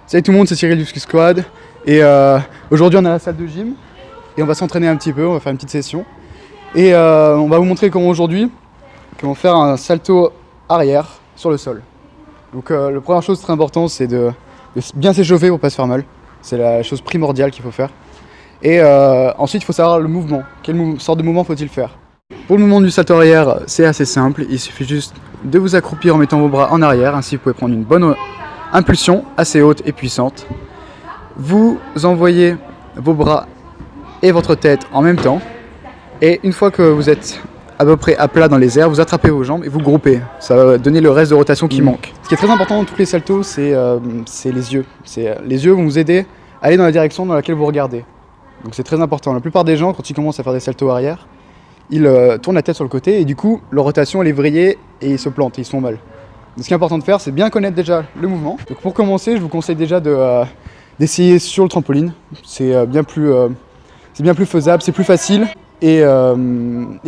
Salut tout le monde, c'est Cyril du Ski Squad. Et aujourd'hui on est à la salle de gym et on va s'entraîner un petit peu, on va faire une petite session. Et on va vous montrer comment faire un salto arrière sur le sol. Donc la première chose très importante, c'est de bien s'échauffer pour pas se faire mal. C'est la chose primordiale qu'il faut faire. Et ensuite il faut savoir le mouvement. Quelle sorte de mouvement faut-il faire? Pour le mouvement du salto arrière, c'est assez simple. Il suffit juste de vous accroupir en mettant vos bras en arrière. Ainsi vous pouvez prendre une bonne impulsion assez haute et puissante. Vous envoyez vos bras et votre tête en même temps. Et une fois que vous êtes à peu près à plat dans les airs, vous attrapez vos jambes et vous groupez. Ça va donner le reste de rotation qui manque. Ce qui est très important dans tous les saltos, c'est les yeux. Les yeux vont vous aider à aller dans la direction dans laquelle vous regardez. Donc c'est très important. La plupart des gens, quand ils commencent à faire des saltos arrière, ils tournent la tête sur le côté et du coup, leur rotation elle est vrillée et ils se plantent, ils se font mal. Donc, ce qui est important de faire, c'est bien connaître déjà le mouvement. Donc pour commencer, je vous conseille déjà d'essayer sur le trampoline. C'est bien plus faisable, c'est plus facile et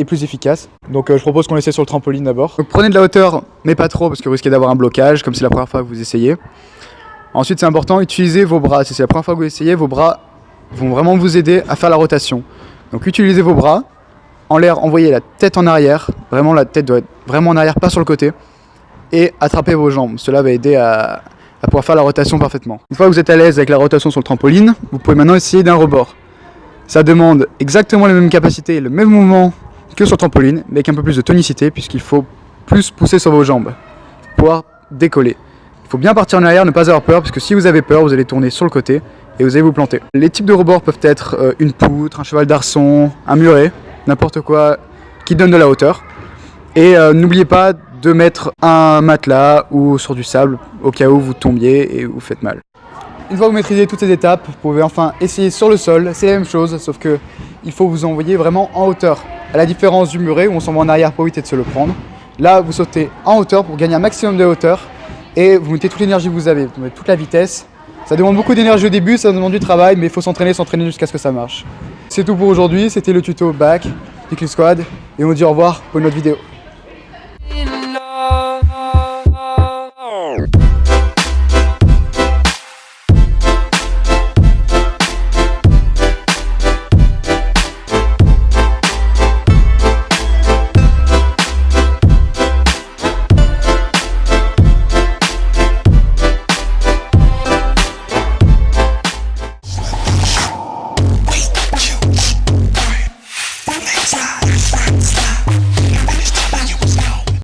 plus efficace. Donc je propose qu'on essaie sur le trampoline d'abord. Donc prenez de la hauteur, mais pas trop parce que vous risquez d'avoir un blocage, comme c'est la première fois que vous essayez. Ensuite, c'est important, utilisez vos bras. Si c'est la première fois que vous essayez, vos bras vont vraiment vous aider à faire la rotation. Donc utilisez vos bras. En l'air, envoyez la tête en arrière. Vraiment, la tête doit être vraiment en arrière, pas sur le côté. Et attrapez vos jambes. Cela va aider à pouvoir faire la rotation parfaitement. Une fois que vous êtes à l'aise avec la rotation sur le trampoline, vous pouvez maintenant essayer d'un rebord. Ça demande exactement les mêmes capacités et le même mouvement que sur le trampoline, mais avec un peu plus de tonicité, puisqu'il faut plus pousser sur vos jambes pour pouvoir décoller. Il faut bien partir en arrière, ne pas avoir peur, parce que si vous avez peur, vous allez tourner sur le côté et vous allez vous planter. Les types de rebords peuvent être une poutre, un cheval d'arçon, un muret, n'importe quoi qui donne de la hauteur. Et n'oubliez pas de mettre un matelas ou sur du sable au cas où vous tombiez et vous faites mal. Une fois que vous maîtrisez toutes ces étapes, vous pouvez enfin essayer sur le sol. C'est la même chose, sauf que il faut vous envoyer vraiment en hauteur. À la différence du muret où on s'envoie en arrière pour éviter de se le prendre. Là, vous sautez en hauteur pour gagner un maximum de hauteur et vous mettez toute l'énergie que vous avez, vous mettez toute la vitesse. Ça demande beaucoup d'énergie au début, ça demande du travail, mais il faut s'entraîner jusqu'à ce que ça marche. C'est tout pour aujourd'hui, c'était le tuto back du Ski Squad et on vous dit au revoir pour une autre vidéo.